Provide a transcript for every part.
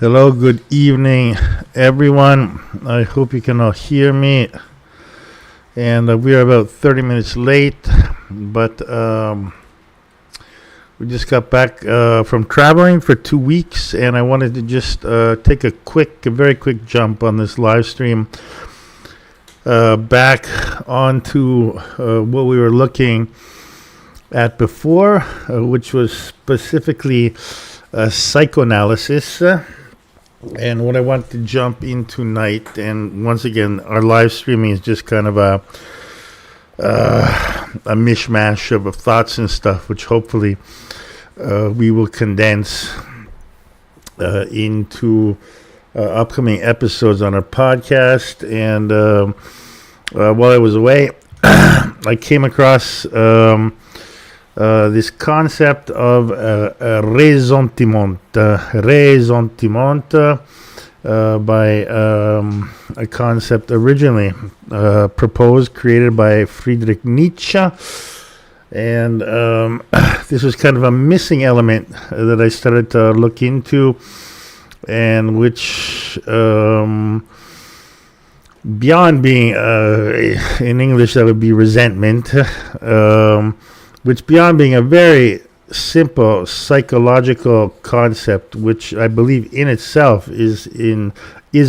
Hello, good evening, everyone. I hope you can all hear me. And we are about 30 minutes late, but we just got back from traveling for 2 weeks, and I wanted to just take a very quick jump on this live stream back onto what we were looking at before, which was specifically psychoanalysis. And what I want to jump in tonight, and once again, our live streaming is just kind of a mishmash of thoughts and stuff, which hopefully we will condense into upcoming episodes on our podcast. And while I was away, I came across this concept of ressentiment by a concept originally created by Friedrich Nietzsche. And this was kind of a missing element that I started to look into, and which beyond being, in English that would be resentment, which beyond being a very simple psychological concept, which I believe in itself is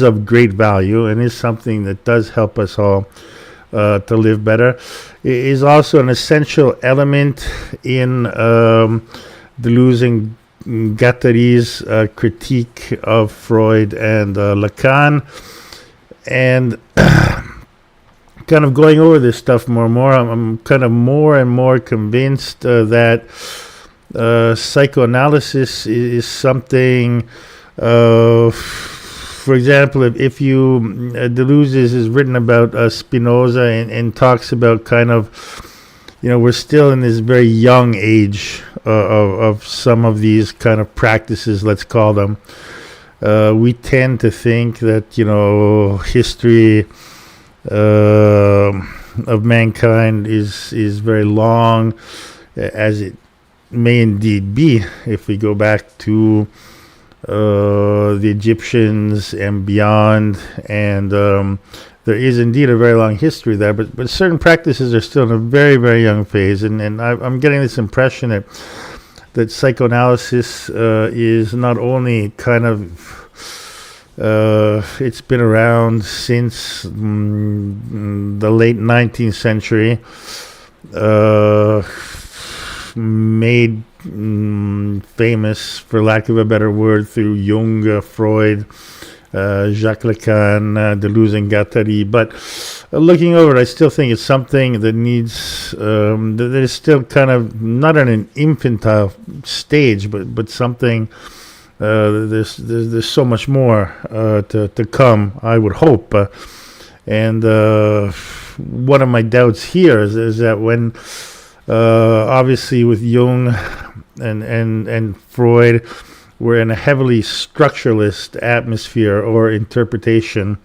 of great value and is something that does help us all to live better, is also an essential element in Deleuze and Guattari's critique of Freud and Lacan. And kind of going over this stuff more and more, I'm kind of more and more convinced that psychoanalysis is something, for example, if you, Deleuze is written about Spinoza and talks about kind of, we're still in this very young age of some of these kind of practices, let's call them. We tend to think that, history of mankind is very long, as it may indeed be if we go back to the Egyptians and beyond, and there is indeed a very long history there, but certain practices are still in a very, very young phase, and I'm getting this impression that psychoanalysis is not only kind of it's been around since the late 19th century, made famous, for lack of a better word, through Jung, Freud, Jacques Lacan, Deleuze and Guattari. But looking over it, I still think it's something that needs, that is still kind of not at an infantile stage, but something. There's so much more to come, I would hope, and one of my doubts here is that when obviously with Jung and Freud, we're in a heavily structuralist atmosphere or interpretation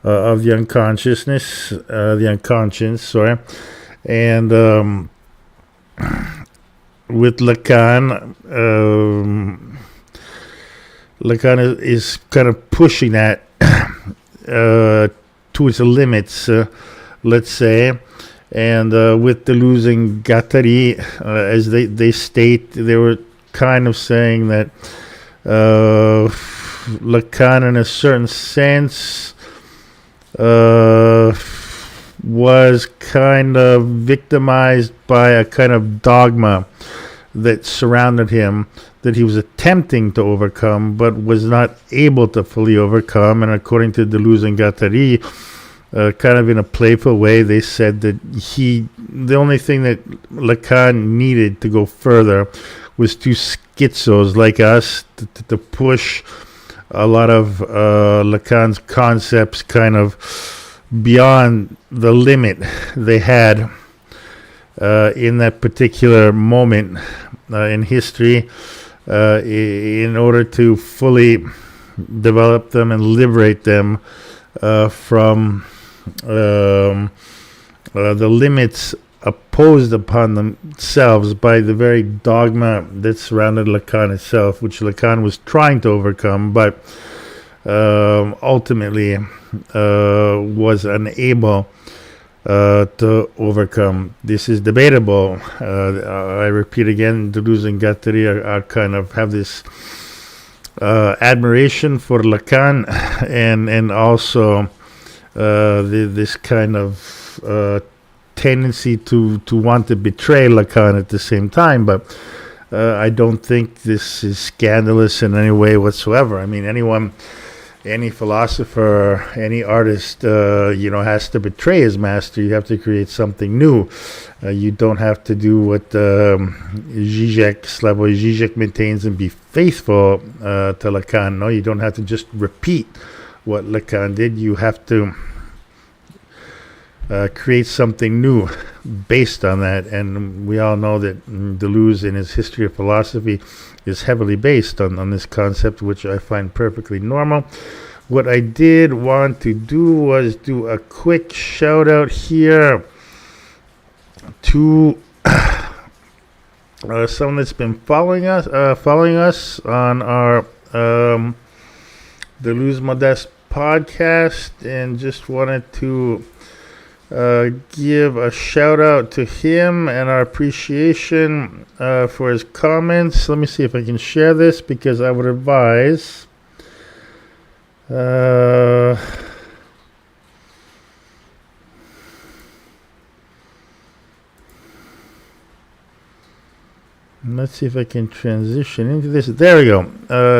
of the unconsciousness, the unconscious, sorry, and with Lacan. Lacan is kind of pushing that to its limits, let's say. And with Deleuze and Guattari, as they state, they were kind of saying that Lacan, in a certain sense, was kind of victimized by a kind of dogma that surrounded him, that he was attempting to overcome but was not able to fully overcome. And according to Deleuze and Guattari, kind of in a playful way, they said that the only thing that Lacan needed to go further was two schizos like us to push a lot of Lacan's concepts kind of beyond the limit they had in that particular moment in history, in order to fully develop them and liberate them from the limits opposed upon themselves by the very dogma that surrounded Lacan itself, which Lacan was trying to overcome, but ultimately was unable to overcome. This is debatable. I repeat again, Deleuze and Guattari are kind of have this admiration for Lacan, and also this kind of tendency to want to betray Lacan at the same time. But I don't think this is scandalous in any way whatsoever. I mean, any philosopher, any artist, has to betray his master. You have to create something new. You don't have to do what Slavoj Žižek maintains and be faithful to Lacan. No, you don't have to just repeat what Lacan did. You have to create something new based on that. And we all know that Deleuze, in his history of philosophy, is heavily based on this concept, which I find perfectly normal. What I did want to do was do a quick shout out here to someone that's been following us on our Deleuze Modeste podcast, and just wanted to give a shout out to him and our appreciation for his comments. Let me see if I can share this, because I would advise let's see if I can transition into this. There we go.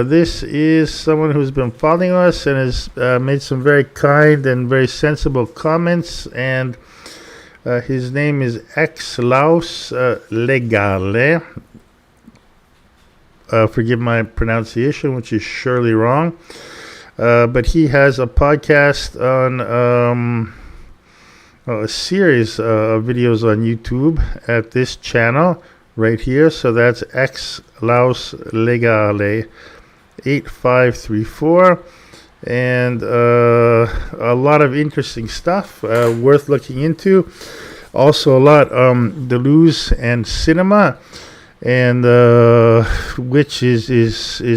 This is someone who's been following us and has made some very kind and very sensible comments. And his name is Ex Laus Legale. Forgive my pronunciation, which is surely wrong. But he has a podcast on a series of videos on YouTube at this channel right here. So that's Ex Laus Legale 8534, and a lot of interesting stuff worth looking into. Also a lot Deleuze and cinema, and which is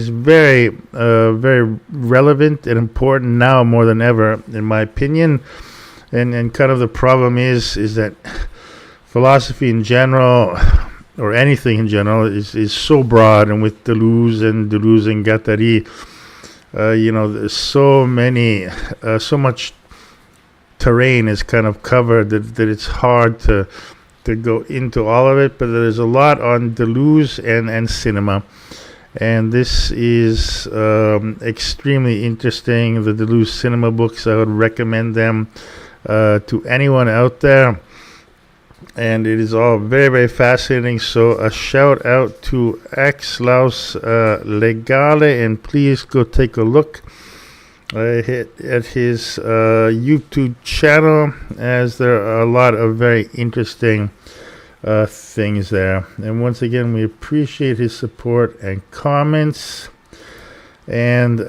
very very relevant and important now more than ever, in my opinion. And kind of the problem is that philosophy in general, or anything in general, is so broad, and with Deleuze and Guattari, there's so much terrain is kind of covered that it's hard to go into all of it. But there's a lot on Deleuze and cinema, and this is extremely interesting. The Deleuze cinema books, I would recommend them to anyone out there, and it is all very very fascinating. So a shout out to Ex Laus Legale, and please go take a look at his YouTube channel, as there are a lot of very interesting things there. And once again, we appreciate his support and comments. And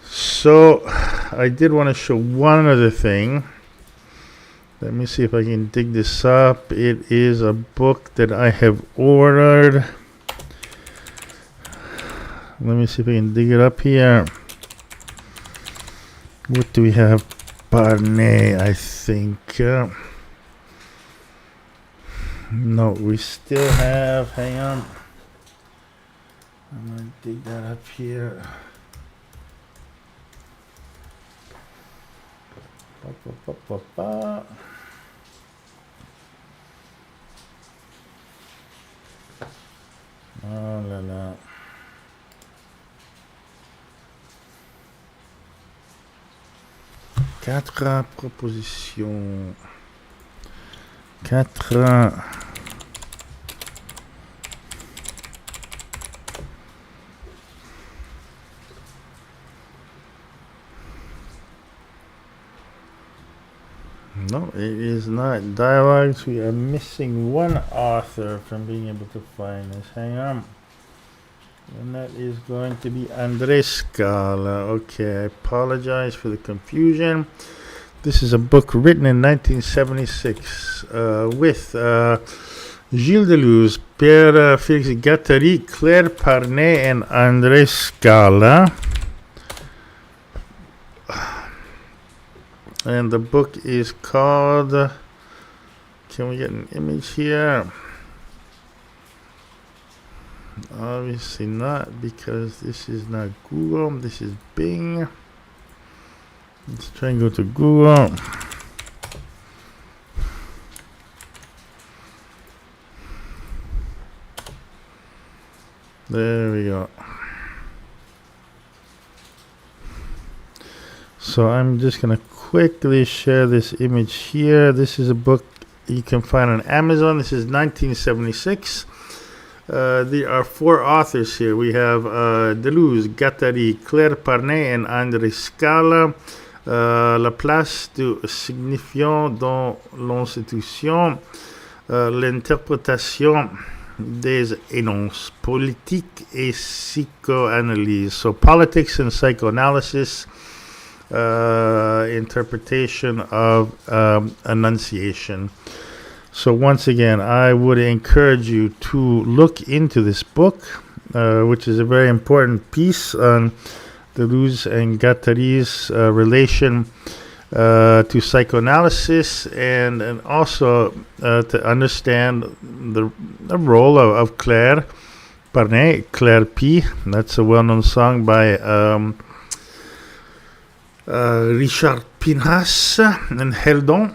so I did want to show one other thing. Let me see if I can dig this up. It is a book that I have ordered. Let me see if I can dig it up here. What do we have? Barney, I think. No, we still have. Hang on. I'm going to dig that up here. Oh là là. Quatre propositions. Quatre. No, it is not dialogues. We are missing one author from being able to find this. Hang on. And that is going to be André Scala. Okay, I apologize for the confusion. This is a book written in 1976 with Gilles Deleuze, Pierre Félix Guattari, Claire Parnay, and André Scala. And the book is called, can we get an image here? Obviously not, because this is not Google, this is Bing. Let's try and go to Google. There we go. So I'm just going to quickly share this image here. This is a book you can find on Amazon. This is 1976. There are 4 authors here. We have Deleuze, Guattari, Claire Parnay, and André Scala. La place du signifiant dans l'institution, l'interprétation des énonces, politique et psychoanalyse. So politics and psychoanalysis, interpretation of enunciation. So once again, I would encourage you to look into this book, which is a very important piece on Deleuze and Guattari's relation to psychoanalysis, and also to understand the role of Claire Parnay, Claire P. That's a well-known song by Richard Pinhas and Heldon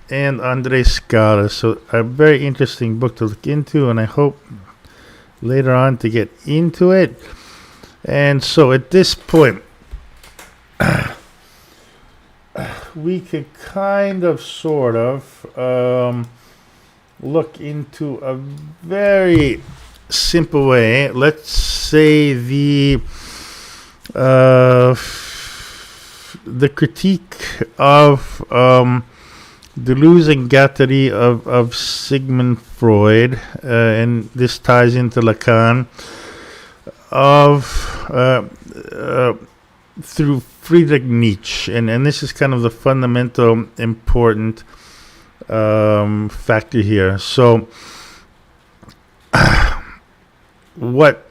and André Scala. So a very interesting book to look into, and I hope later on to get into it. And so at this point, we could kind of sort of look into a very simple way. Let's say the critique of Deleuze and Guattari of Sigmund Freud, and this ties into Lacan, through Friedrich Nietzsche, and this is kind of the fundamental important factor here. So what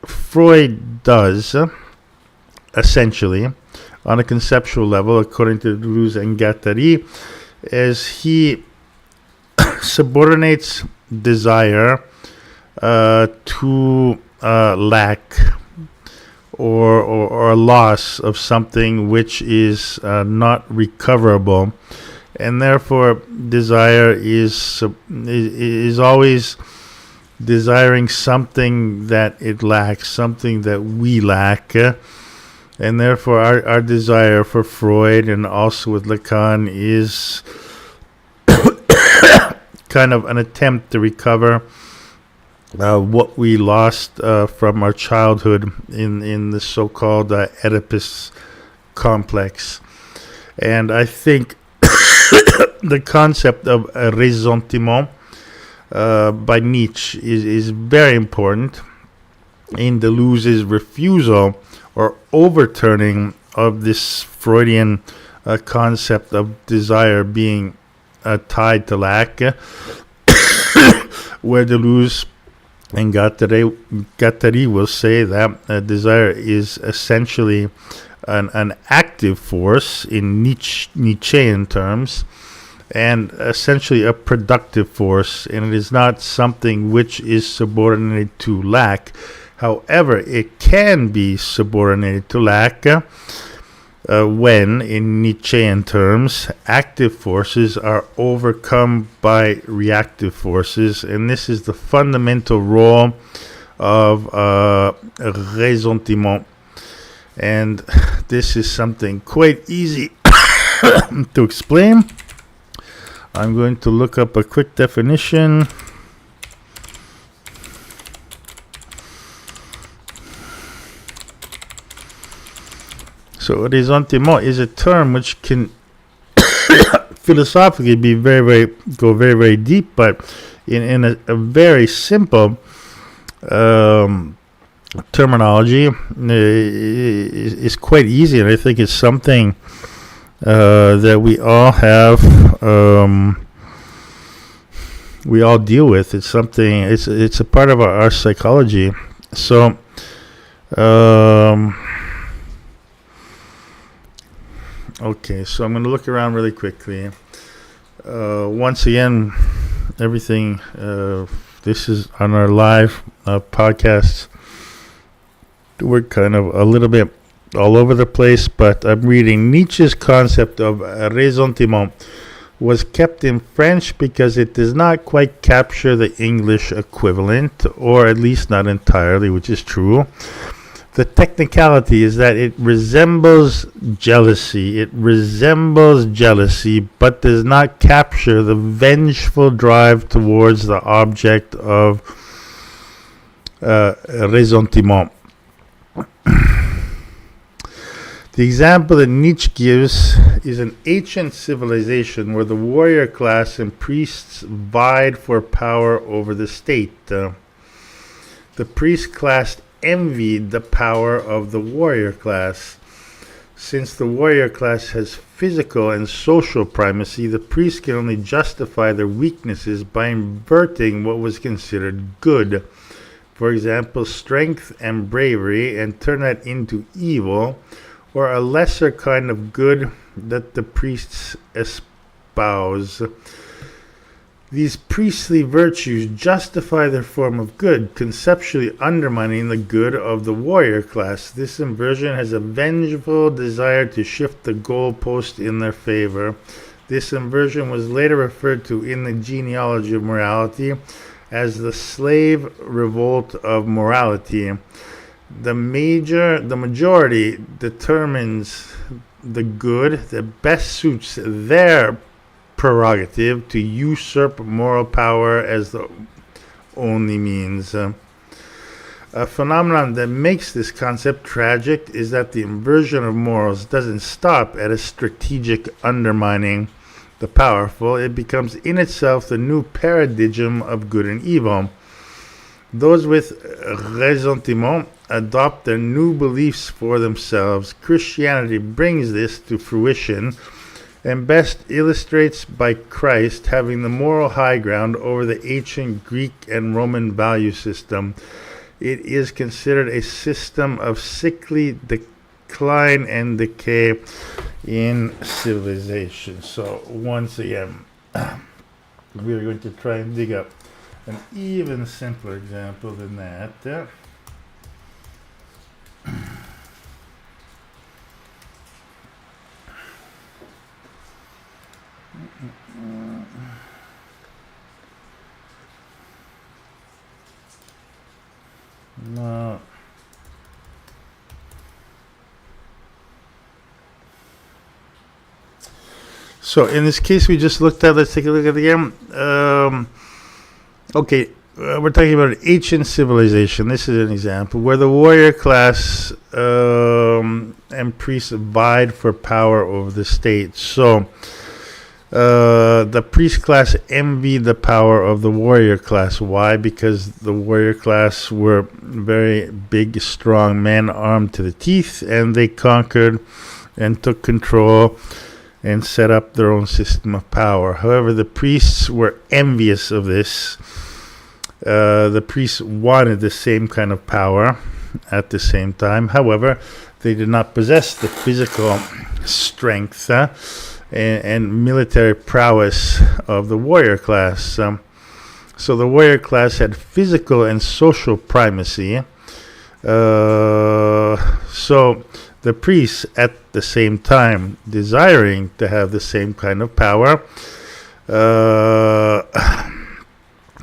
Freud does, essentially, on a conceptual level, according to Deleuze and Guattari, is he subordinates desire to lack or a loss of something which is not recoverable, and therefore desire is always desiring something that it lacks, something that we lack, and therefore our desire for Freud and also with Lacan is kind of an attempt to recover what we lost from our childhood in the so-called Oedipus complex. And I think the concept of ressentiment by Nietzsche is very important in Deleuze's refusal or overturning of this Freudian concept of desire being tied to lack, where Deleuze and Guattari will say that desire is essentially an active force in Nietzschean terms, and essentially a productive force, and it is not something which is subordinated to lack. However, it can be subordinated to lack when, in Nietzschean terms, active forces are overcome by reactive forces, and this is the fundamental role of ressentiment. And this is something quite easy to explain. I'm going to look up a quick definition. So ressentiment is a term which can philosophically be very deep, but in a very simple terminology is quite easy, and I think it's something that we all have, we all deal with. It's something. It's a part of our psychology. So, okay. So I'm going to look around really quickly. Once again, everything. This is on our live podcast. We're kind of a little bit all over the place, but I'm reading Nietzsche's concept of ressentiment was kept in French because it does not quite capture the English equivalent, or at least not entirely, which is true. The technicality is that it resembles jealousy. It resembles jealousy, but does not capture the vengeful drive towards the object of ressentiment. The example that Nietzsche gives is an ancient civilization where the warrior class and priests vied for power over the state. The priest class envied the power of the warrior class. Since the warrior class has physical and social primacy, the priests can only justify their weaknesses by inverting what was considered good. For example, strength and bravery, and turn that into evil, or a lesser kind of good that the priests espouse. These priestly virtues justify their form of good, conceptually undermining the good of the warrior class. This inversion has a vengeful desire to shift the goalpost in their favor. This inversion was later referred to in the genealogy of morality as the slave revolt of morality. The majority determines the good that best suits their prerogative to usurp moral power as the only means. A phenomenon that makes this concept tragic is that the inversion of morals doesn't stop at a strategic undermining the powerful. It becomes in itself the new paradigm of good and evil. Those with ressentiment adopt their new beliefs for themselves. Christianity brings this to fruition and best illustrates by Christ having the moral high ground over the ancient Greek and Roman value system. It is considered a system of sickly decline and decay in civilization. So once again, we are going to try and dig up an even simpler example than that. No. So in this case we just looked at, let's take a look at it again. Okay, we're talking about ancient civilization. This is an example where the warrior class and priests vied for power over the state. So the priest class envied the power of the warrior class. Why? Because the warrior class were very big, strong men armed to the teeth, and they conquered and took control and set up their own system of power. However, the priests were envious of this. The priests wanted the same kind of power at the same time. However, they did not possess the physical strength and military prowess of the warrior class. So the warrior class had physical and social primacy. So the priests, at the same time, desiring to have the same kind of power,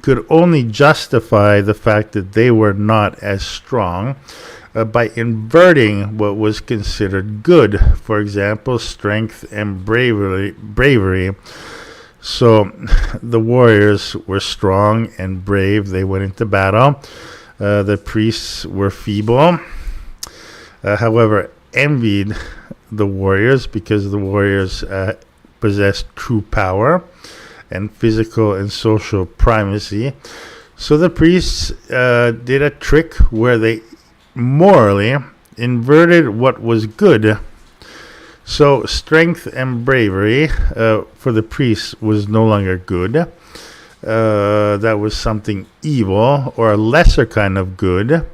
could only justify the fact that they were not as strong by inverting what was considered good. For example, strength and bravery. So the warriors were strong and brave. They went into battle. The priests were feeble. However, envied the warriors because the warriors possessed true power and physical and social primacy. So the priests did a trick where they morally inverted what was good So strength and bravery for the priest was no longer good. That was something evil or a lesser kind of good.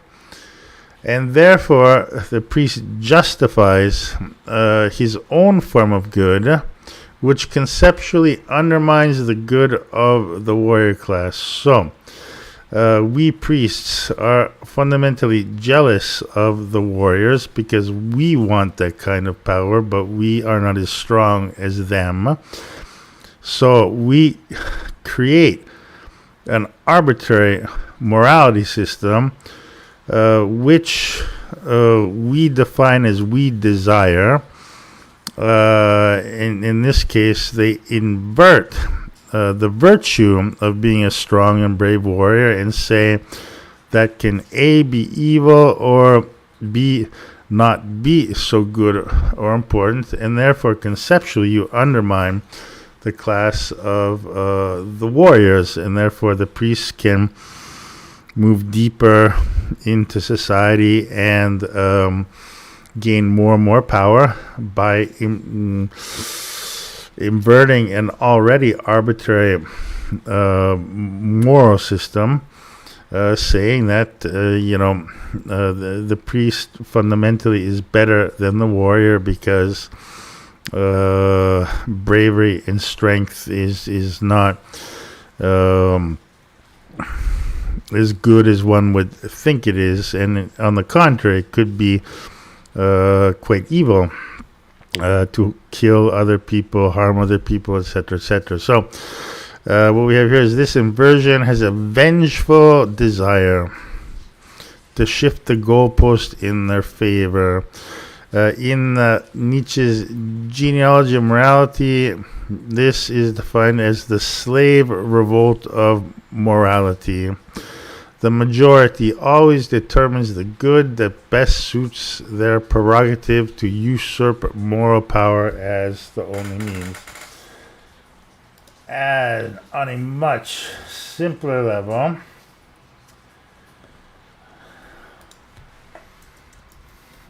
And therefore, the priest justifies his own form of good, which conceptually undermines the good of the warrior class. So, we priests are fundamentally jealous of the warriors because we want that kind of power, but we are not as strong as them. So, we create an arbitrary morality system which we define as we desire. In this case, they invert the virtue of being a strong and brave warrior and say that can A, be evil, or B, not be so good or important, and therefore conceptually you undermine the class of the warriors, and therefore the priests can move deeper into society and gain more and more power by inverting an already arbitrary moral system, saying that the priest fundamentally is better than the warrior because bravery and strength is not as good as one would think it is, and on the contrary, it could be quite evil to kill other people, harm other people, etc., etc. So, what we have here is this inversion has a vengeful desire to shift the goalpost in their favor. In Nietzsche's genealogy of morality, this is defined as the slave revolt of morality. The majority always determines the good that best suits their prerogative to usurp moral power as the only means. And on a much simpler level,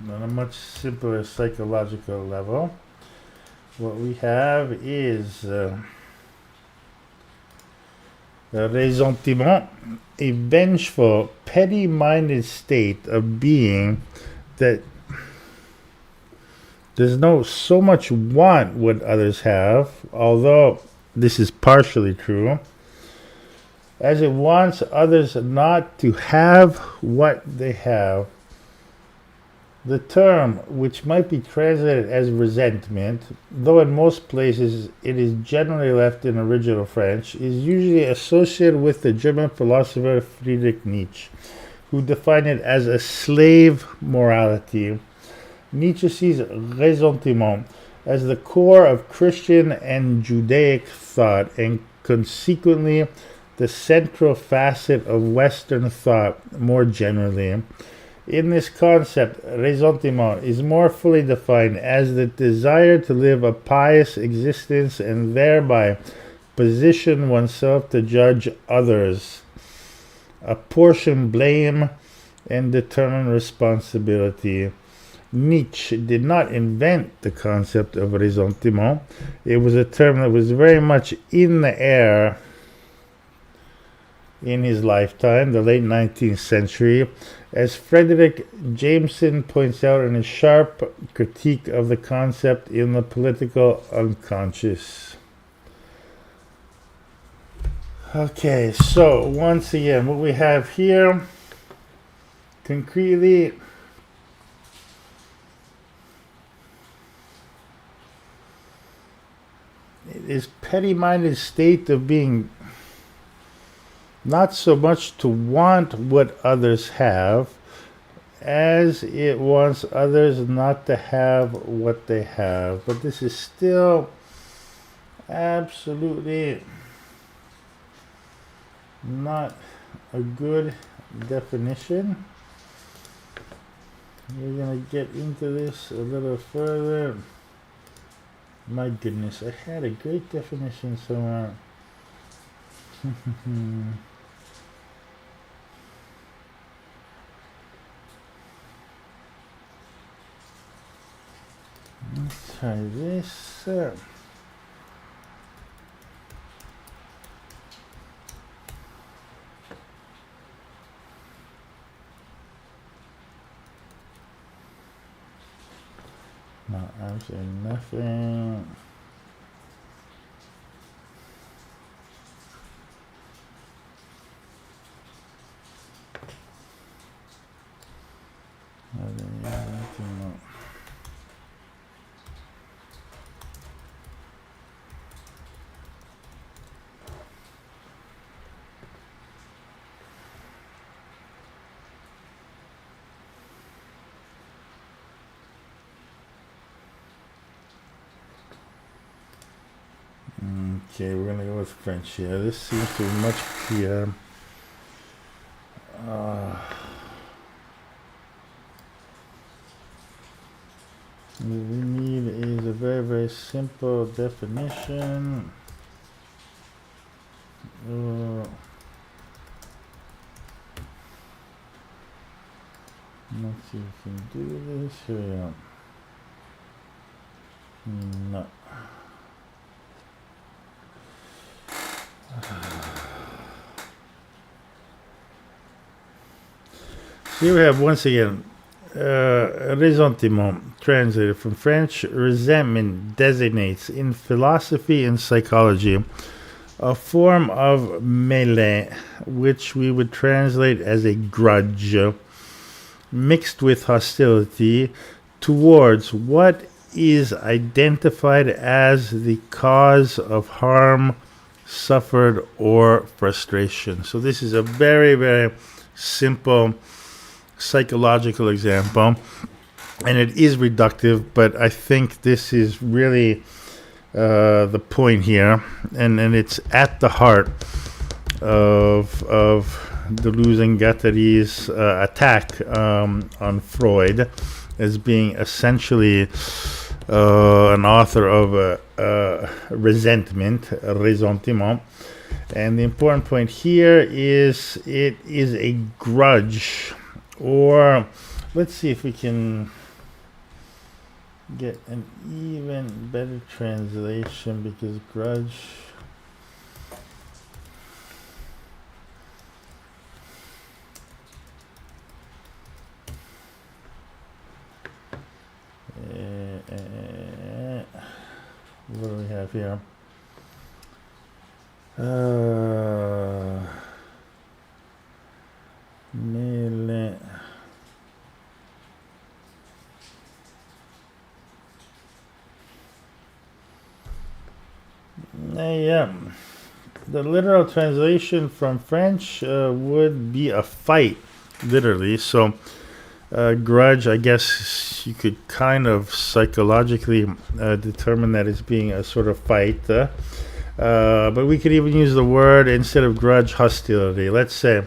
on a much simpler psychological level, what we have is ressentiment, a vengeful, petty-minded state of being that does not so much want what others have, although this is partially true, as it wants others not to have what they have. The term, which might be translated as resentment, though in most places it is generally left in original French, is usually associated with the German philosopher Friedrich Nietzsche, who defined it as a slave morality. Nietzsche sees ressentiment as the core of Christian and Judaic thought, and consequently the central facet of Western thought more generally. In this concept, ressentiment is more fully defined as the desire to live a pious existence and thereby position oneself to judge others, apportion blame, and determine responsibility. Nietzsche did not invent the concept of ressentiment. It was a term that was very much in the air in his lifetime, the late 19th century, as Frederick Jameson points out in his sharp critique of the concept in The Political Unconscious. Okay, so once again, what we have here, concretely, is petty-minded state of being not so much to want what others have as it wants others not to have what they have. But this is still absolutely not a good definition. We're going to get into this a little further. My goodness, I had a great definition somewhere. Let's try this. No, absolutely nothing. Nothing more. Okay, we're gonna go with French here. This seems to be much clearer. What we need is a very, very simple definition. Let's see if we can do this. Here we go. No. Here we have once again ressentiment, translated from French. Resentment designates in philosophy and psychology a form of mêlée, which we would translate as a grudge, mixed with hostility towards what is identified as the cause of harm suffered or frustration. So this is a very, very simple psychological example, and it is reductive, but I think this is really the point here, and it's at the heart of Deleuze and Guattari's attack on Freud as being essentially an author of resentment, ressentiment. And the important point here is it is a grudge, or let's see if we can get an even better translation, because grudge, what do we have here? Mêlée. Yeah, the literal translation from French would be a fight, literally. So, grudge, I guess you could kind of psychologically determine that as being a sort of fight. But we could even use the word, instead of grudge, hostility. Let's say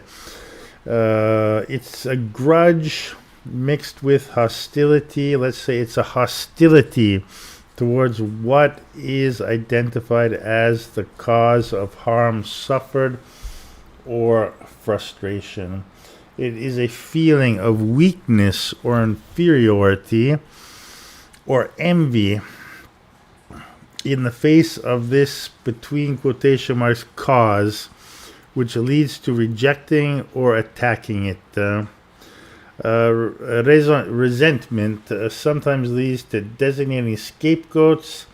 it's a grudge mixed with hostility. Let's say it's a hostility towards what is identified as the cause of harm suffered or frustration. It is a feeling of weakness or inferiority or envy in the face of this, between quotation marks, cause, which leads to rejecting or attacking it. Resentment sometimes leads to designating scapegoats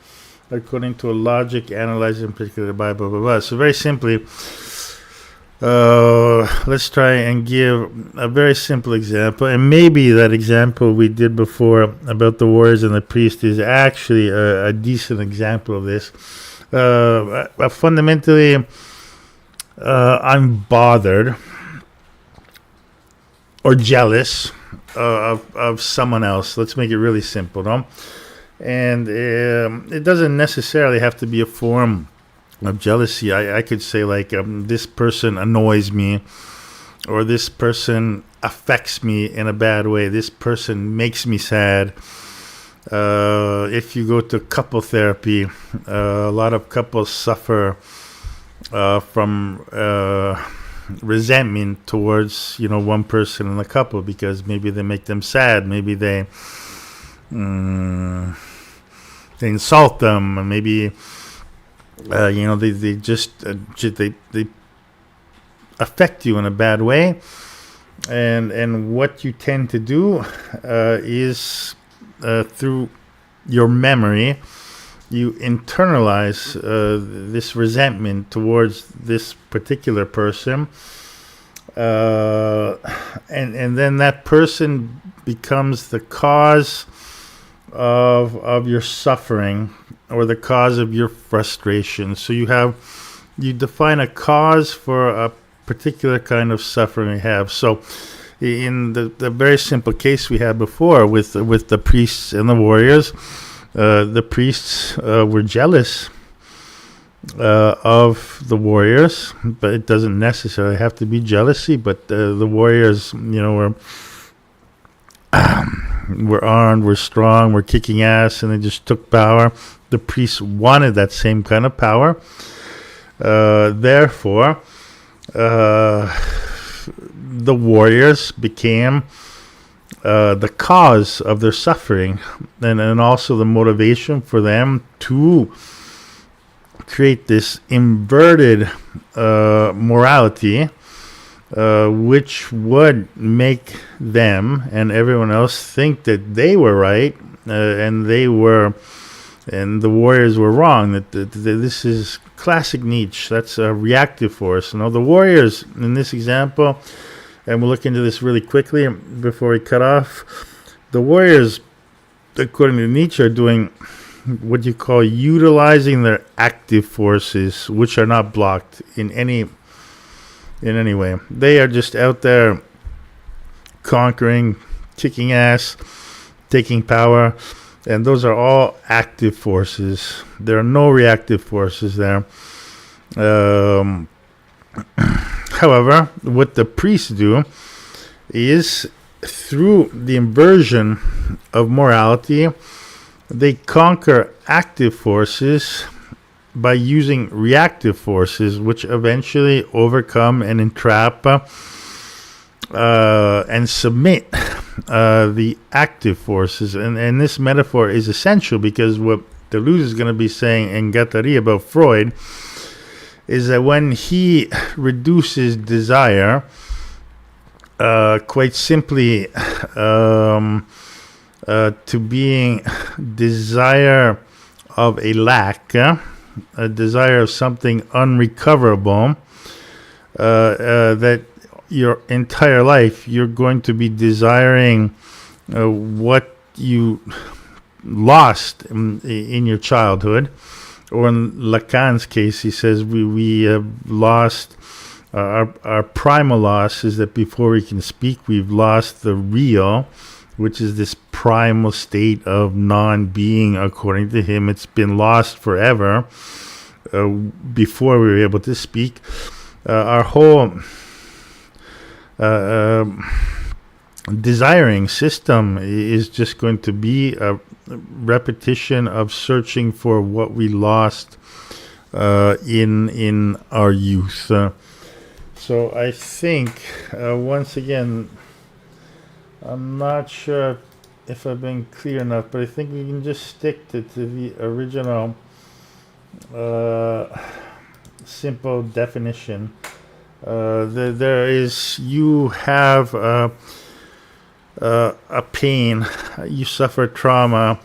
according to a logic analyzing particular by blah, blah, blah. So very simply, let's try and give a very simple example, and maybe that example we did before about the warriors and the priest is actually a decent example of this. Fundamentally, I'm bothered or jealous of someone else. Let's make it really simple, no? And it doesn't necessarily have to be a form of jealousy. I could say, like, this person annoys me, or this person affects me in a bad way. This person makes me sad. If you go to couple therapy, a lot of couples suffer from resentment towards one person in the couple, because maybe they make them sad, maybe they they insult them, and maybe they just they affect you in a bad way. And what you tend to do is through your memory, you internalize this resentment towards this particular person, and then that person becomes the cause of your suffering, or the cause of your frustration. So you define a cause for a particular kind of suffering we have. So in the very simple case we had before with the priests and the warriors, the priests were jealous of the warriors, but it doesn't necessarily have to be jealousy. But the warriors, were armed, were strong, were kicking ass, and they just took power. The priests wanted that same kind of power. Therefore, the warriors became the cause of their suffering, and also the motivation for them to create this inverted morality, which would make them and everyone else think that they were right, and the warriors were wrong. That this is classic Nietzsche. That's a reactive force. The warriors in this example, and we'll look into this really quickly before we cut off. The warriors, according to Nietzsche, are doing what you call utilizing their active forces, which are not blocked in any way. They are just out there conquering, kicking ass, taking power, and those are all active forces. There are no reactive forces there. However, what the priests do is, through the inversion of morality, they conquer active forces by using reactive forces, which eventually overcome and entrap and submit the active forces. And this metaphor is essential, because what Deleuze is going to be saying in Guattari about Freud is that when he reduces desire, quite simply, to being desire of a lack, a desire of something unrecoverable, that your entire life you're going to be desiring what you lost in your childhood. Or in Lacan's case, he says we have lost our primal loss is that before we can speak, we've lost the real, which is this primal state of non-being. According to him, it's been lost forever before we were able to speak. Our whole desiring system is just going to be a repetition of searching for what we lost in our youth. So I think, once again, I'm not sure if I've been clear enough, but I think we can just stick to the original simple definition. You have a pain, you suffer trauma,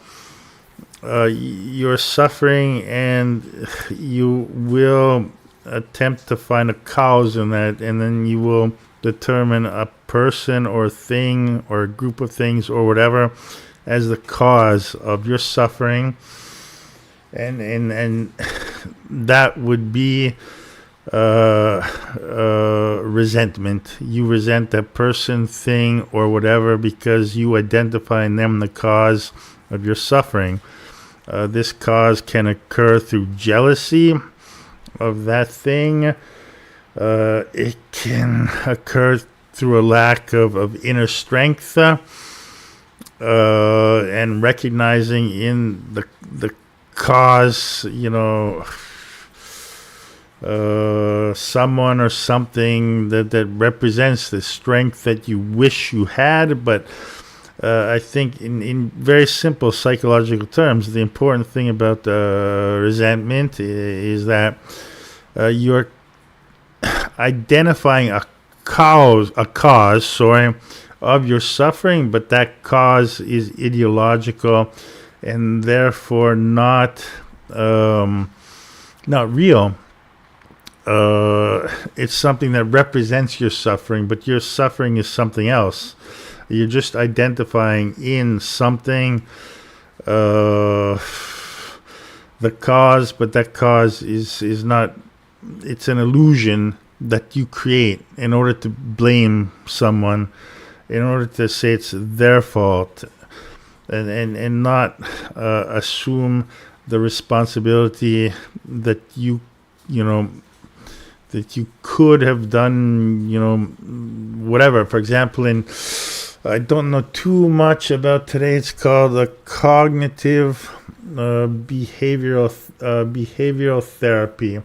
you're suffering, and you will attempt to find a cause in that, and then you will determine a person or thing or a group of things or whatever as the cause of your suffering, and that would be resentment. You resent that person, thing, or whatever because you identify in them the cause of your suffering. This cause can occur through jealousy of that thing. It can occur through a lack of inner strength, and recognizing in the cause, someone or something that represents the strength that you wish you had, but I think in very simple psychological terms, the important thing about resentment is that you're identifying a cause, sorry, of your suffering, but that cause is ideological and therefore not real. It's something that represents your suffering, but your suffering is something else. You're just identifying in something uh, the cause, but that cause is not. It's an illusion that you create in order to blame someone, in order to say it's their fault, and not assume the responsibility that you know that you could have done, whatever. For example, I don't know too much about today. It's called a cognitive behavioral therapy,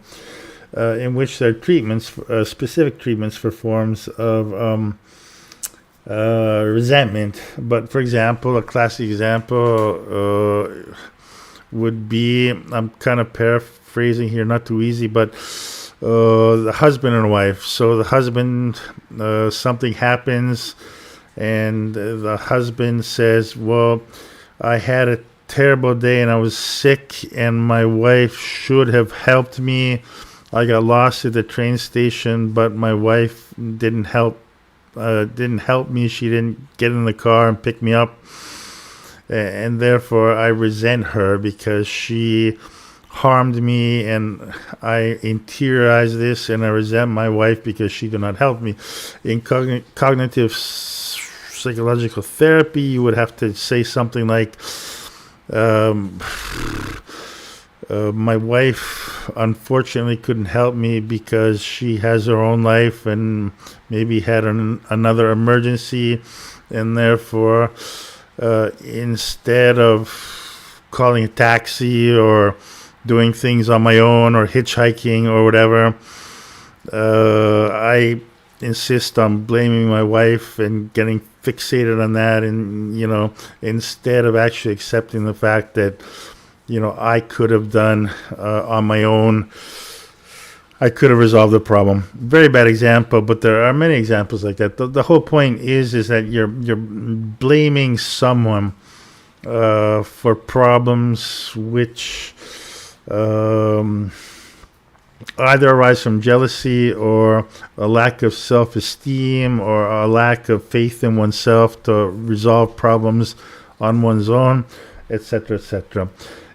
in which there are treatments, specific treatments for forms of resentment. But for example, a classic example would be, I'm kind of paraphrasing here, not too easy, but the husband and wife. So the husband, something happens, and the husband says, "Well, I had a terrible day and I was sick, and my wife should have helped me. I got lost at the train station, but my wife didn't help me. She didn't get in the car and pick me up, and therefore I resent her because she harmed me, and I interiorize this, and I resent my wife because she did not help me." In cognitive psychological therapy, you would have to say something like, um, my wife unfortunately couldn't help me because she has her own life and maybe had another emergency, and therefore, instead of calling a taxi or doing things on my own or hitchhiking or whatever, I insist on blaming my wife and getting fixated on that, and instead of actually accepting the fact that I could have done on my own. I could have resolved the problem. Very bad example, but there are many examples like that. The whole point is that you're blaming someone for problems which um, either arise from jealousy or a lack of self-esteem or a lack of faith in oneself to resolve problems on one's own, etc., etc.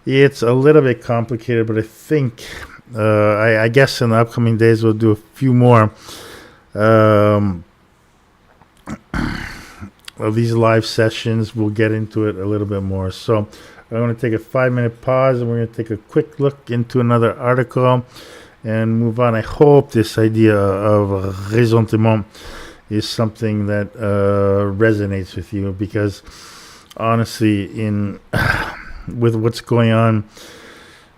It's a little bit complicated, but I think I guess in the upcoming days we'll do a few more um, of these live sessions. We'll get into it a little bit more. So I'm going to take a 5-minute pause, and we're going to take a quick look into another article and move on. I hope this idea of ressentiment is something that resonates with you, because honestly, with what's going on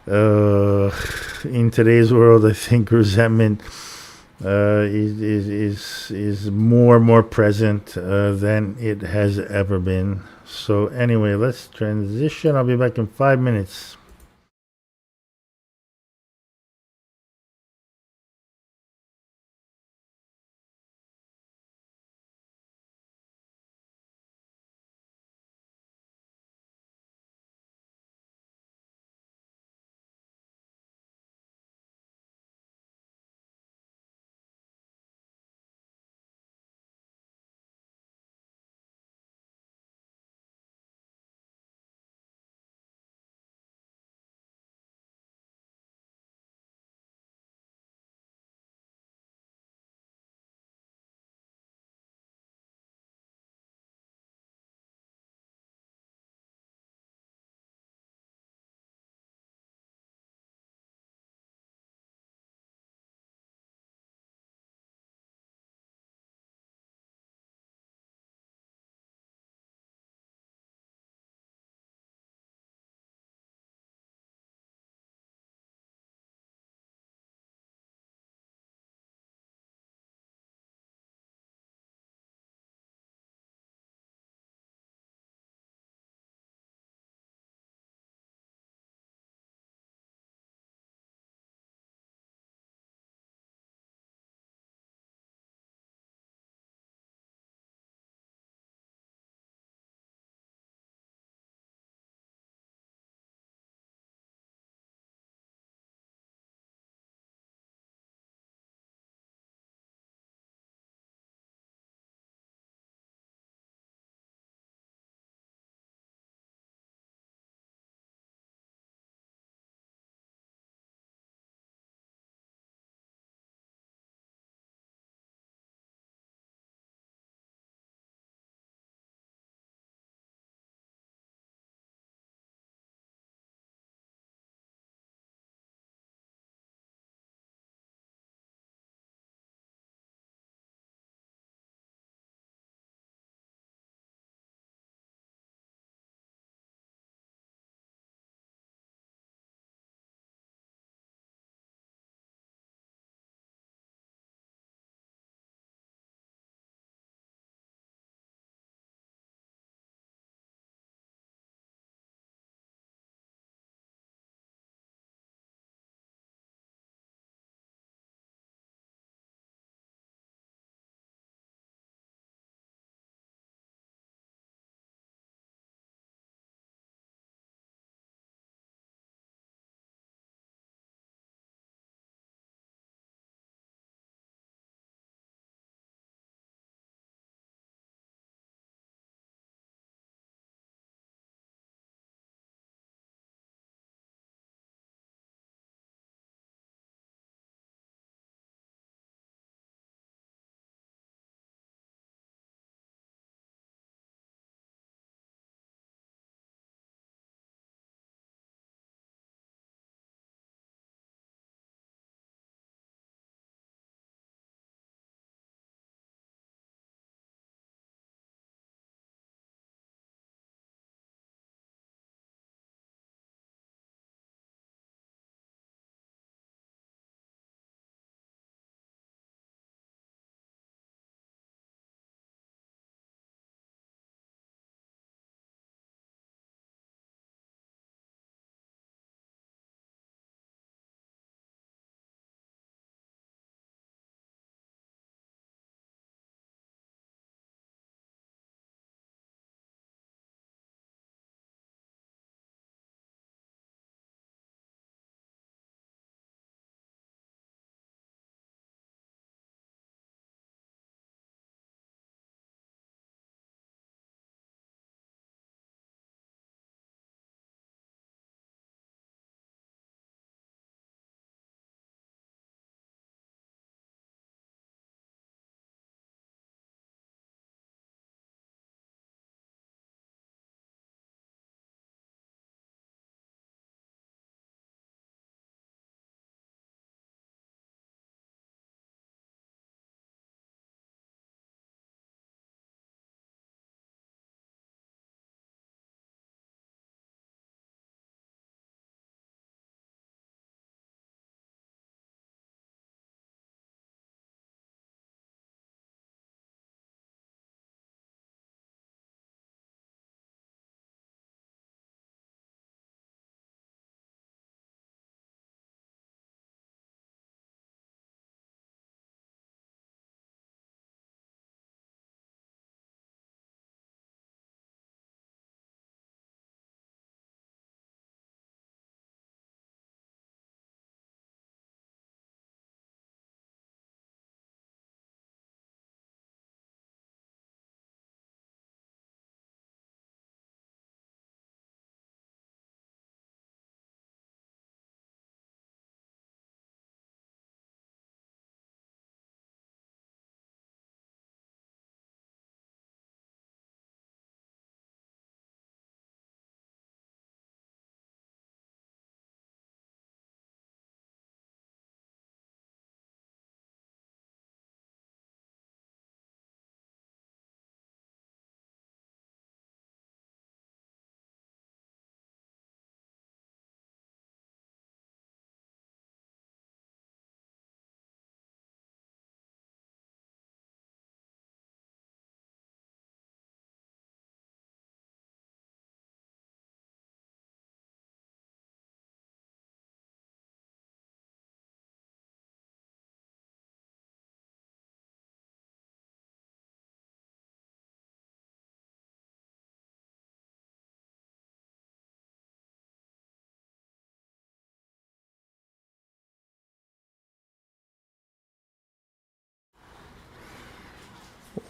in today's world, I think resentment is more and more present than it has ever been. So anyway, let's transition. I'll be back in 5 minutes.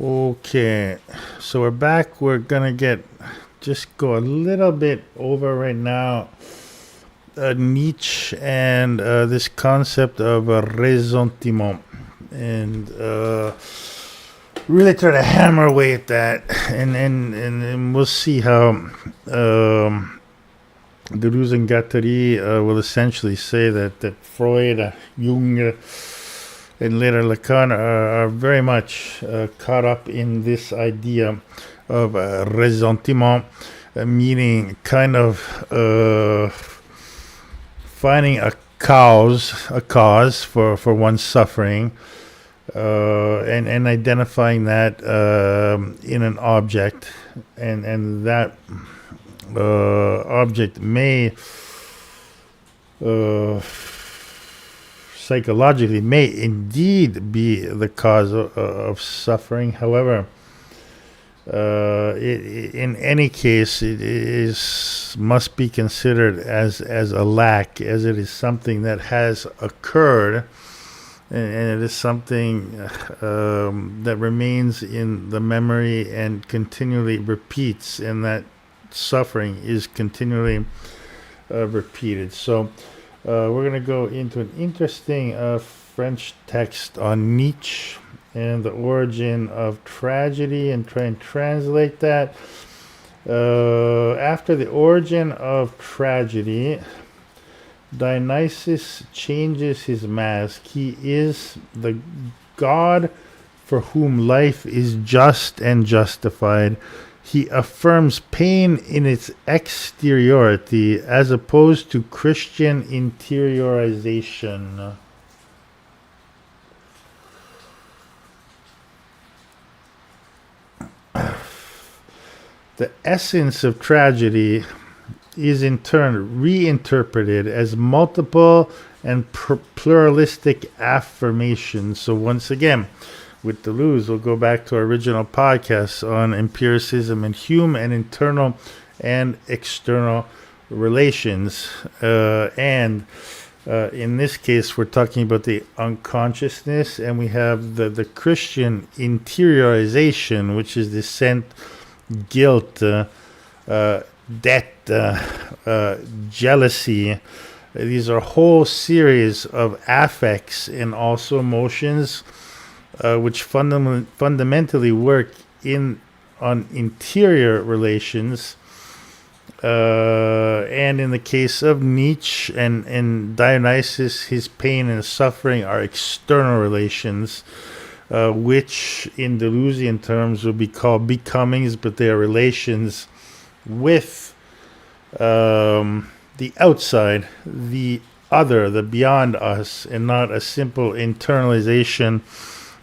Okay, so we're back. We're gonna just go a little bit over right now Nietzsche and this concept of ressentiment, and really try to hammer away at that, and we'll see how Deleuze and Guattari will essentially say that Freud, Jung, and later Lacan are very much caught up in this idea of ressentiment, meaning kind of finding a cause for one's suffering, and identifying that in an object, and that object may psychologically may indeed be the cause of suffering. However, in any case, it must be considered as a lack, as it is something that has occurred, and it is something that remains in the memory and continually repeats, and that suffering is continually repeated. So we're going to go into an interesting French text on Nietzsche and the origin of tragedy, and try and translate that. After the origin of tragedy, Dionysus changes his mask. He is the god for whom life is just and justified. He affirms pain in its exteriority as opposed to Christian interiorization. The essence of tragedy is in turn reinterpreted as multiple and pluralistic affirmations. So once again, with Deleuze, we'll go back to our original podcast on empiricism and Hume and internal and external relations. And in this case, we're talking about the unconsciousness, and we have the Christian interiorization, which is the sense, guilt, debt, jealousy. These are a whole series of affects and also emotions, which fundamentally work on interior relations, and in the case of Nietzsche and Dionysus, his pain and suffering are external relations, which in Deleuzian terms would be called becomings, but they are relations with the outside, the other, the beyond us, and not a simple internalization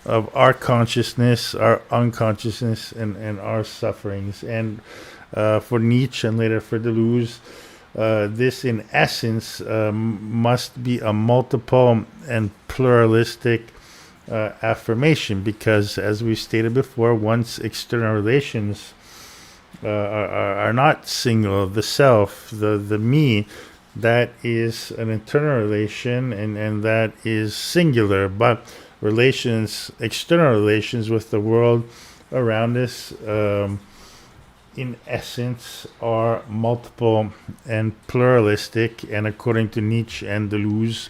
of our consciousness, our unconsciousness, and our sufferings. And for Nietzsche and later for Deleuze, this in essence must be a multiple and pluralistic affirmation, because as we stated before, once external relations are not single, the self, the me, that is an internal relation, and that is singular. But relations, external relations with the world around us, in essence, are multiple and pluralistic, and according to Nietzsche and Deleuze,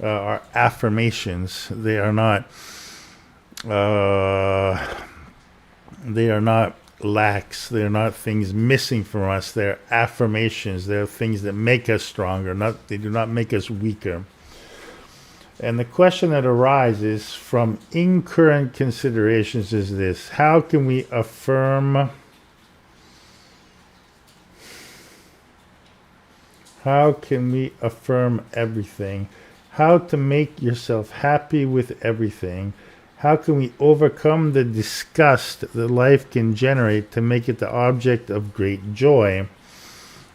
are affirmations. They are not lacks. They are not things missing from us. They are affirmations. They are things that make us stronger. They do not make us weaker. And the question that arises from incurrent considerations is this: how can we affirm? How can we affirm everything? How to make yourself happy with everything? How can we overcome the disgust that life can generate to make it the object of great joy?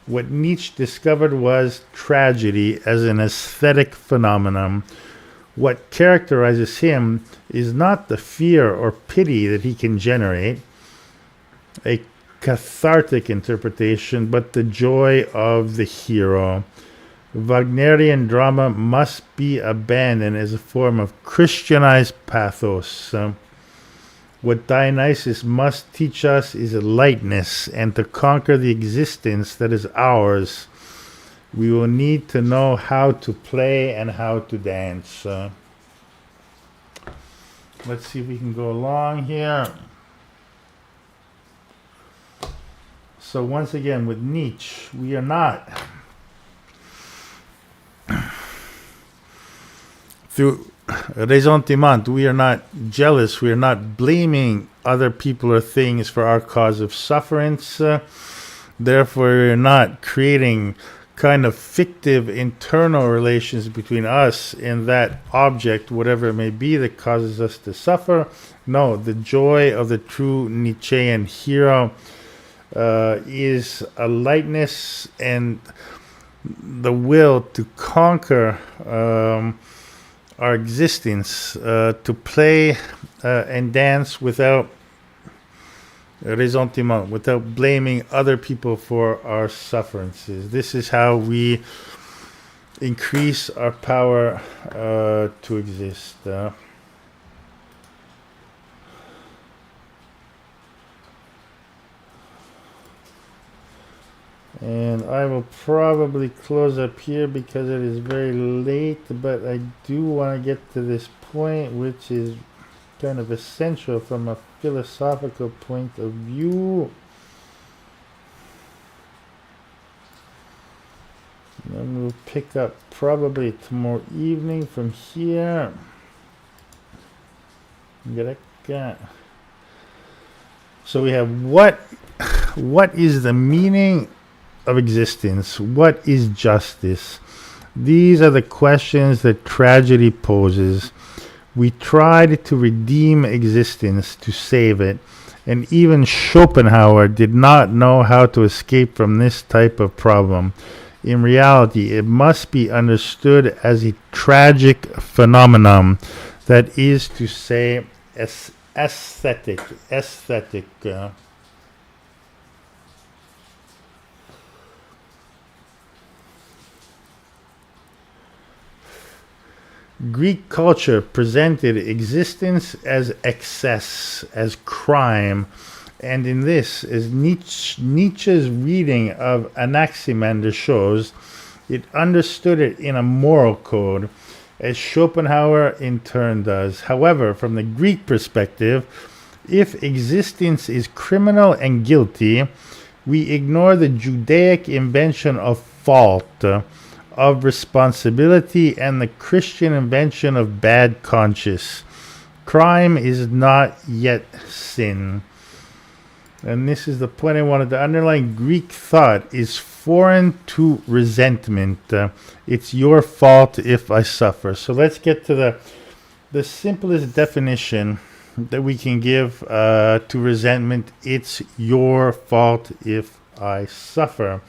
What Nietzsche discovered was tragedy as an aesthetic phenomenon. What characterizes him is not the fear or pity that he can generate, a cathartic interpretation, but the joy of the hero. Wagnerian drama must be abandoned as a form of Christianized pathos. What Dionysus must teach us is a lightness, and to conquer the existence that is ours, we will need to know how to play and how to dance. Let's see if we can go along here. So once again, with Nietzsche, we are not through ressentiment, we are not jealous, we are not blaming other people or things for our cause of sufferance. Therefore, we are not creating kind of fictive internal relations between us and that object, whatever it may be, that causes us to suffer. No, the joy of the true Nietzschean hero is a lightness and the will to conquer our existence, to play and dance without ressentiment, without blaming other people for our sufferances. This is how we increase our power to exist. And I will probably close up here because it is very late, but I do want to get to this point, which is kind of essential from a philosophical point of view. And we'll pick up probably tomorrow evening from here. So we have what is the meaning of existence? What is justice? These are the questions that tragedy poses. We tried to redeem existence, to save it, and even Schopenhauer did not know how to escape from this type of problem. In reality, it must be understood as a tragic phenomenon, that is to say, aesthetic. Greek culture presented existence as excess, as crime, and in this, as Nietzsche's reading of Anaximander shows, it understood it in a moral code, as Schopenhauer in turn does. However, from the Greek perspective, if existence is criminal and guilty, we ignore the Judaic invention of fault, of responsibility, and the Christian invention of bad conscience. Crime is not yet sin. And this is the point I wanted to underline. Greek thought is foreign to resentment. It's your fault if I suffer. So let's get to the simplest definition that we can give to resentment. It's your fault if I suffer.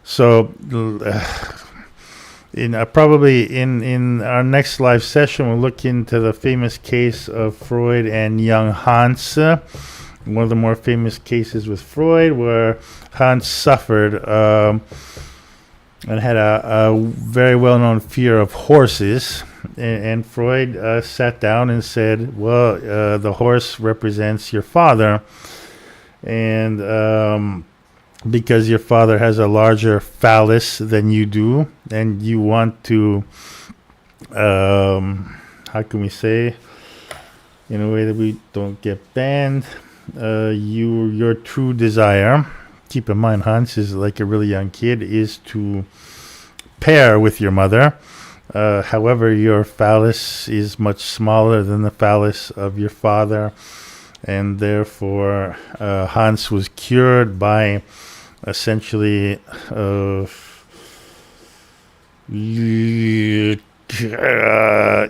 So probably in our next live session, we'll look into the famous case of Freud and young Hans. One of the more famous cases with Freud, where Hans suffered and had a very well-known fear of horses. And Freud sat down and said, well, the horse represents your father. And because your father has a larger phallus than you do, and you want to, how can we say, in a way that we don't get banned, your true desire, keep in mind Hans is like a really young kid, is to pair with your mother. However, your phallus is much smaller than the phallus of your father, and therefore Hans was cured by essentially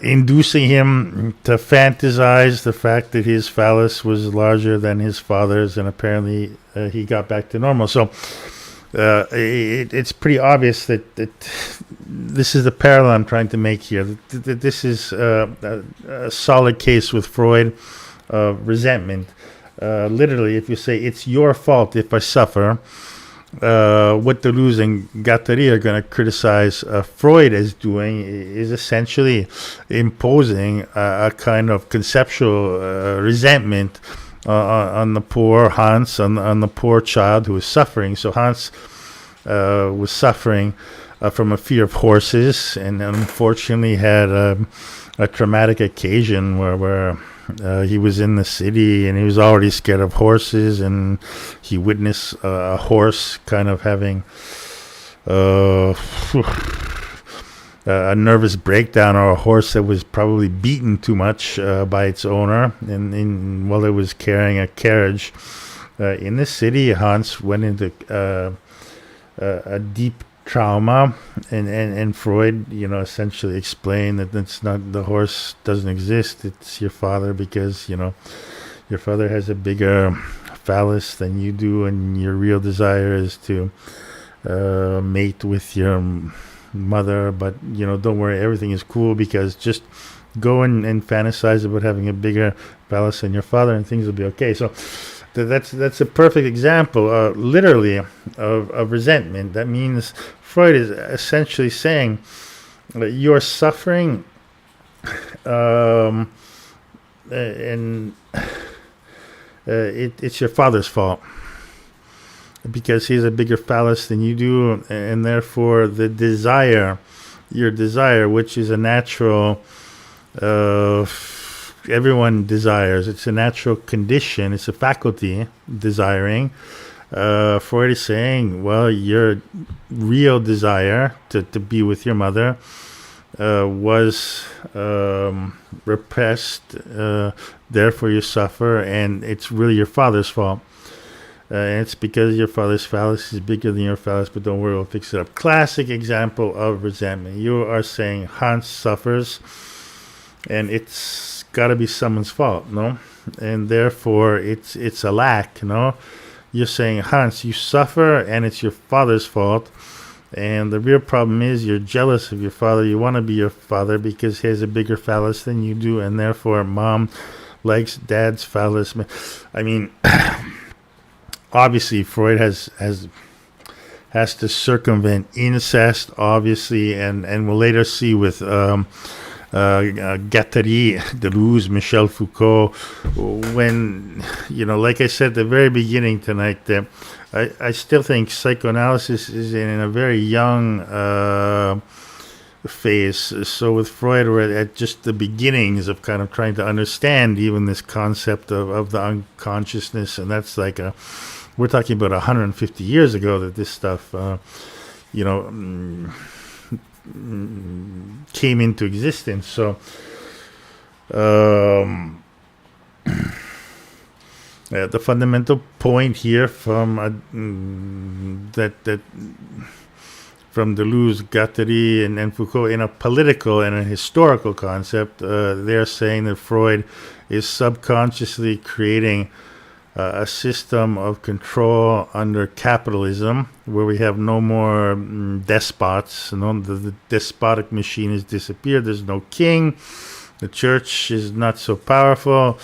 inducing him to fantasize the fact that his phallus was larger than his father's, and apparently he got back to normal. So it's pretty obvious that this is the parallel I'm trying to make here. That this is a solid case with Freud of resentment. Literally, if you say it's your fault if I suffer, what Deleuze and Guattari are going to criticize Freud as doing is essentially imposing a kind of conceptual resentment on the poor Hans, on the poor child who was suffering. So Hans was suffering from a fear of horses, and unfortunately had a traumatic occasion where he was in the city and he was already scared of horses, and he witnessed a horse kind of having a nervous breakdown, or a horse that was probably beaten too much by its owner, and while it was carrying a carriage in the city, Hans went into a deep trauma, and Freud, essentially explained that it's not, the horse doesn't exist, it's your father, because your father has a bigger phallus than you do, and your real desire is to mate with your mother, but don't worry, everything is cool, because just go and fantasize about having a bigger phallus than your father, and things will be okay. So that's a perfect example, literally, of resentment. That means Freud is essentially saying that you're suffering, and it's your father's fault, because he has a bigger phallus than you do, and therefore the desire, your desire, which is a natural, everyone desires, it's a natural condition, it's a faculty, desiring. Freud is saying, well, your real desire to be with your mother was repressed, therefore you suffer, and it's really your father's fault. And it's because your father's phallus is bigger than your phallus, but don't worry, we'll fix it up. Classic example of resentment. You are saying Hans suffers, and it's got to be someone's fault, no? And therefore, it's a lack, no? You're saying, Hans, you suffer, and it's your father's fault. And the real problem is you're jealous of your father. You want to be your father because he has a bigger phallus than you do, and therefore mom likes dad's phallus. I mean, obviously Freud has to circumvent incest, obviously, and we'll later see with Guattari, Deleuze, Michel Foucault, when, like I said at the very beginning tonight, that I still think psychoanalysis is in a very young phase. So with Freud, we're at just the beginnings of kind of trying to understand even this concept of the unconsciousness, and that's like we're talking about 150 years ago that this stuff, came into existence. So the fundamental point here from from Deleuze, Guattari, and Foucault, in a political and a historical concept, they're saying that Freud is subconsciously creating a system of control under capitalism, where we have no more despots. The despotic machine has disappeared. There's no king. The church is not so powerful,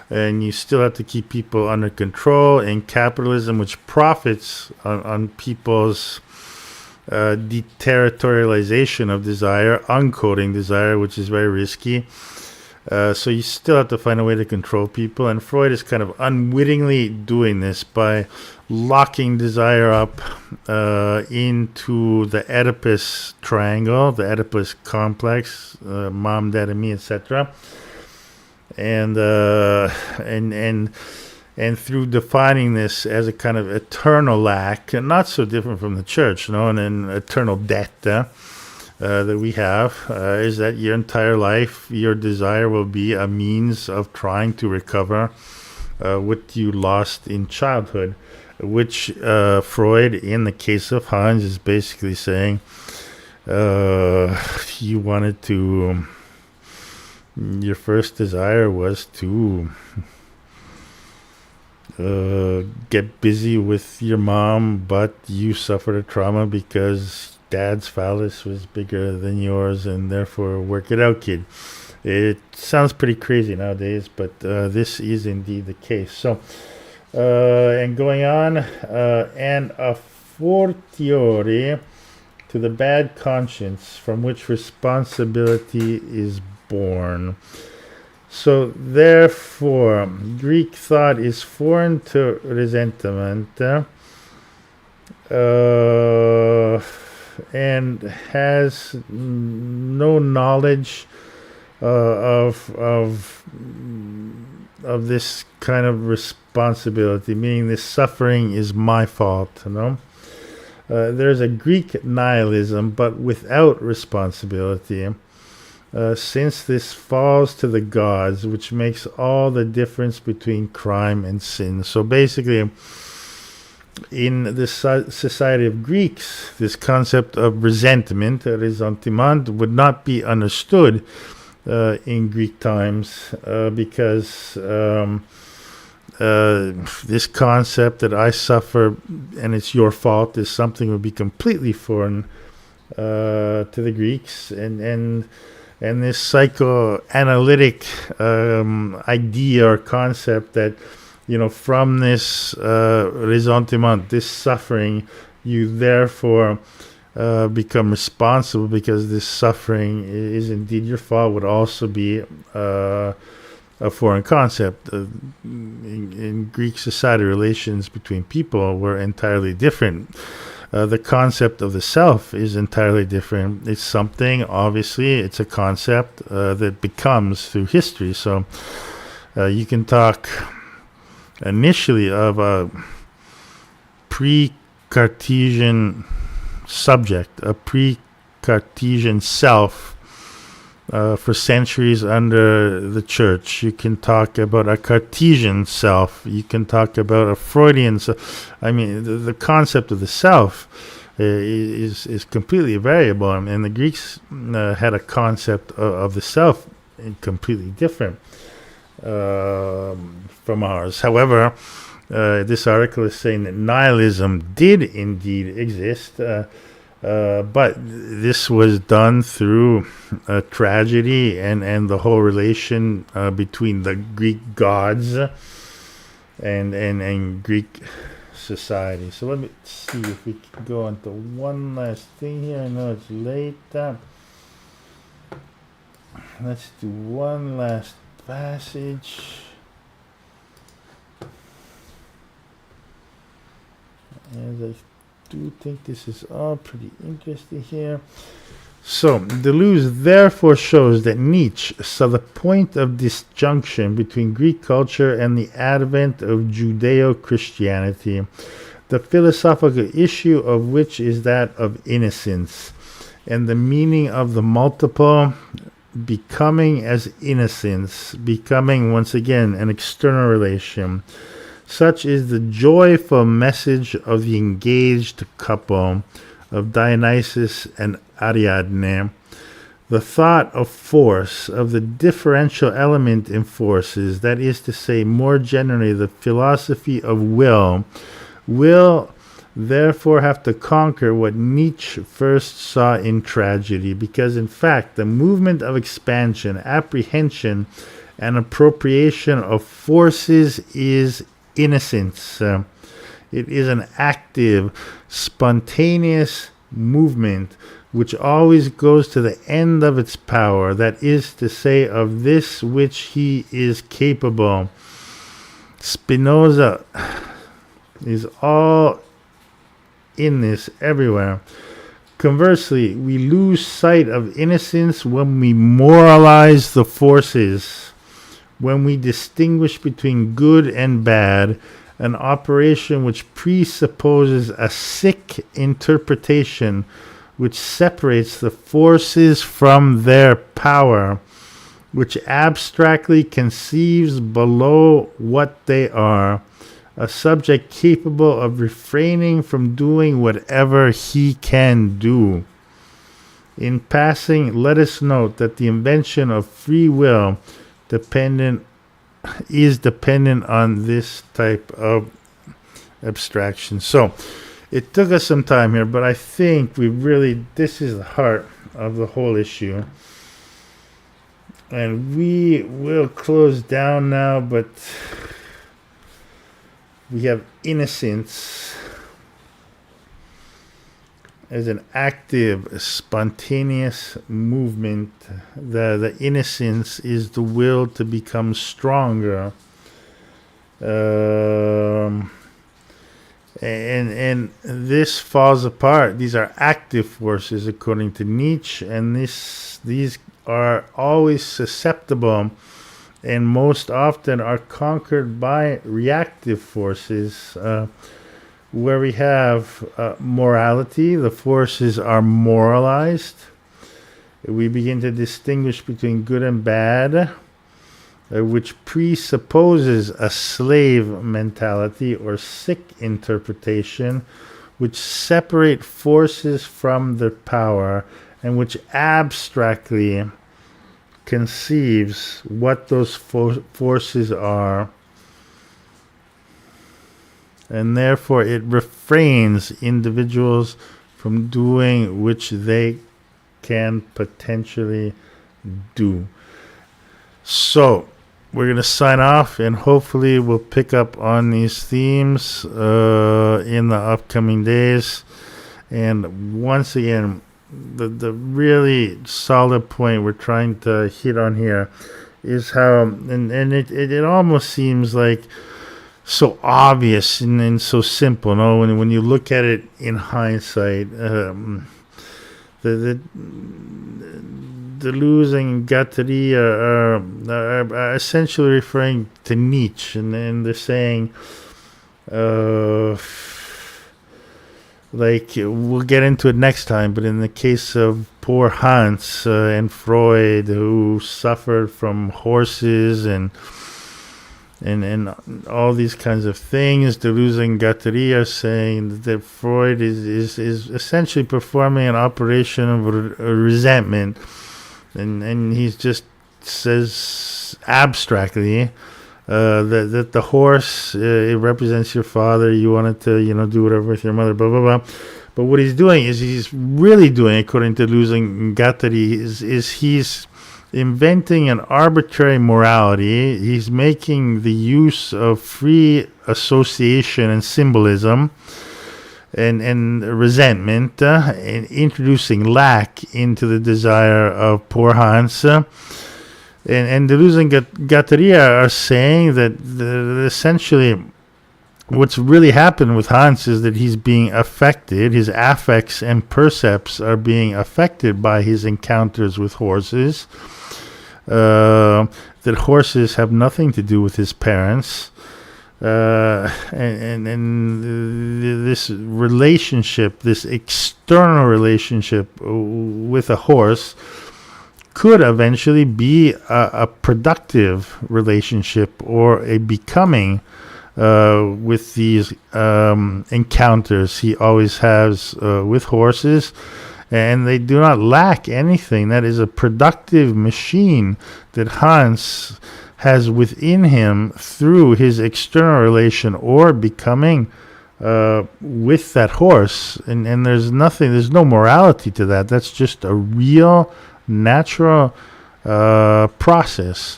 and you still have to keep people under control. In capitalism, which profits on people's deterritorialization of desire, uncoding desire, which is very risky. So you still have to find a way to control people, and Freud is kind of unwittingly doing this by locking desire up into the Oedipus triangle, the Oedipus complex, mom, dad, and me, etc. And through defining this as a kind of eternal lack, and not so different from the church, and an eternal debt. That we have is that your entire life, your desire will be a means of trying to recover what you lost in childhood, which Freud, in the case of Hans, is basically saying you wanted to, your first desire was to get busy with your mom, but you suffered a trauma because dad's phallus was bigger than yours, and therefore work it out, kid. It sounds pretty crazy nowadays, but this is indeed the case. So, and going on, and a fortiori to the bad conscience from which responsibility is born. So therefore, Greek thought is foreign to resentment, and has no knowledge of this kind of responsibility, meaning this suffering is my fault. There's a Greek nihilism, but without responsibility. Since this falls to the gods, which makes all the difference between crime and sin. So basically, in the society of Greeks, this concept of resentment, ressentiment, would not be understood in Greek times because this concept that I suffer and it's your fault is something that would be completely foreign to the Greeks, and this psychoanalytic idea or concept that, from this ressentiment, this suffering, you therefore become responsible because this suffering is indeed your fault, would also be a foreign concept. In Greek society, relations between people were entirely different. The concept of the self is entirely different. It's something, obviously, it's a concept that becomes through history. So you can talk initially of a pre-Cartesian subject, a pre-Cartesian self for centuries under the church. You can talk about a Cartesian self. You can talk about a Freudian self. I mean, the concept of the self is completely variable, and the Greeks had a concept of the self completely different from ours. However, this article is saying that nihilism did indeed exist, but this was done through tragedy and the whole relation between the Greek gods and Greek society. So let me see if we can go on to one last thing here. I know it's late. Let's do one last passage. As I do think this is all pretty interesting here. So, Deleuze therefore shows that Nietzsche saw the point of disjunction between Greek culture and the advent of Judeo-Christianity, the philosophical issue of which is that of innocence, and the meaning of the multiple becoming as innocence, becoming once again an external relation. Such is the joyful message of the engaged couple of Dionysus and Ariadne. The thought of force, of the differential element in forces, that is to say, more generally, the philosophy of will therefore have to conquer what Nietzsche first saw in tragedy, because in fact the movement of expansion, apprehension, and appropriation of forces is innocence. It is an active, spontaneous movement which always goes to the end of its power, that is to say, of this which he is capable. Spinoza is all in this everywhere. Conversely, we lose sight of innocence when we moralize the forces, when we distinguish between good and bad, an operation which presupposes a sick interpretation which separates the forces from their power, which abstractly conceives below what they are, a subject capable of refraining from doing whatever he can do. In passing, let us note that the invention of free will is dependent on this type of abstraction. So it took us some time here, but I think this is the heart of the whole issue. And we will close down now, but we have innocence as an active, spontaneous movement. The innocence is the will to become stronger. And this falls apart. These are active forces, according to Nietzsche, and these are always susceptible and most often are conquered by reactive forces, where we have morality. The forces are moralized. We begin to distinguish between good and bad, which presupposes a slave mentality or sick interpretation, which separate forces from their power and which abstractly conceives what those forces are, and therefore it refrains individuals from doing which they can potentially do. So we're going to sign off, and hopefully we'll pick up on these themes in the upcoming days. And once again, the really solid point we're trying to hit on here is how, and it almost seems like so obvious and so simple, no? When you look at it in hindsight, the Deleuze and Guattari are essentially referring to Nietzsche, and they're saying, like, we'll get into it next time, but in the case of poor Hans and Freud, who suffered from horses and all these kinds of things, Deleuze and Guattari are saying that Freud is essentially performing an operation of resentment, and he just says abstractly that the horse, it represents your father. You wanted to do whatever with your mother, blah blah blah. But what he's doing is he's really doing, according to Deleuze and Guattari, is he's inventing an arbitrary morality. He's making the use of free association and symbolism and resentment, and introducing lack into the desire of poor Hans. And Deleuze and Guattari are saying that essentially what's really happened with Hans is that he's being affected, his affects and percepts are being affected by his encounters with horses, that horses have nothing to do with his parents, and this relationship, this external relationship with a horse, could eventually be a productive relationship or a becoming with these encounters he always has with horses, and they do not lack anything. That is a productive machine that Hans has within him through his external relation or becoming with that horse, and there's no morality to that. That's just a real natural process,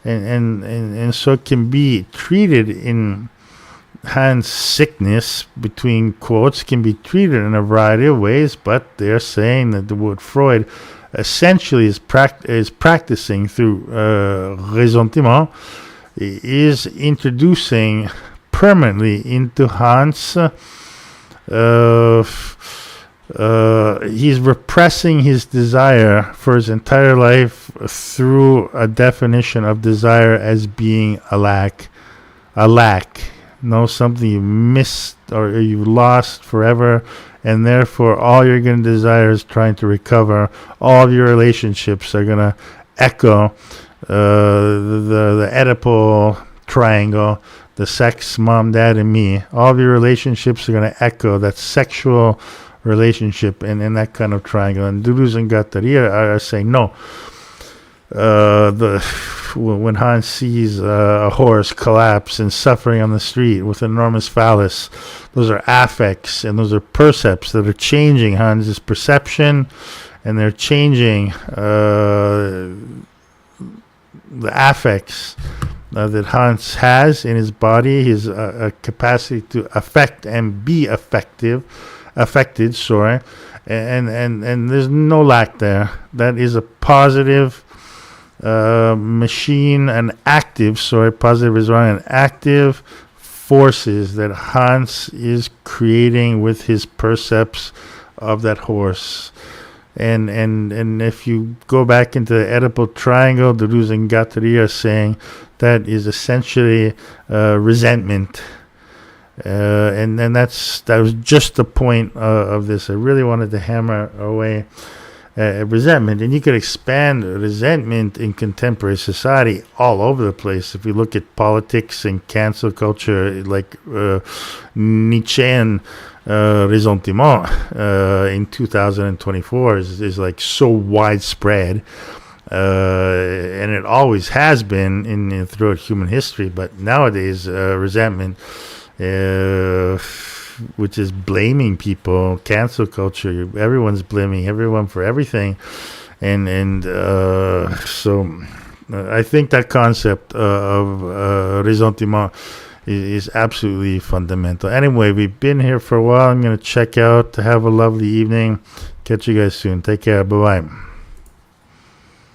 and so it can be treated in Hans' sickness, between quotes, can be treated in a variety of ways, but they're saying that what Freud essentially is practicing through ressentiment is introducing permanently into Hans, he's repressing his desire for his entire life through a definition of desire as being a lack, something you missed or you lost forever, and therefore all you're going to desire is trying to recover. All of your relationships are going to echo the Oedipal triangle, the sex, mom, dad, and me. All of your relationships are going to echo that sexual relationship and that kind of triangle. And Deleuze and Guattari are saying no. When Hans sees a horse collapse and suffering on the street with enormous phallus, those are affects and those are percepts that are changing Hans's perception, and they're changing the affects that Hans has in his body, his capacity to affect and be affected, and there's no lack there. That is a positive machine, positive is wrong, an active forces that Hans is creating with his percepts of that horse. And if you go back into the Oedipal triangle, Deleuze and Guattari are saying that is essentially resentment. And then that was just the point of this. I really wanted to hammer away resentment, and you could expand resentment in contemporary society all over the place. If you look at politics and cancel culture, like Nietzschean ressentiment in 2024 is like so widespread, and it always has been in throughout human history. But nowadays, resentment, which is blaming people, cancel culture. Everyone's blaming everyone for everything, and so I think that concept of ressentiment is absolutely fundamental. Anyway, we've been here for a while. I'm going to check out. Have a lovely evening. Catch you guys soon. Take care. Bye-bye.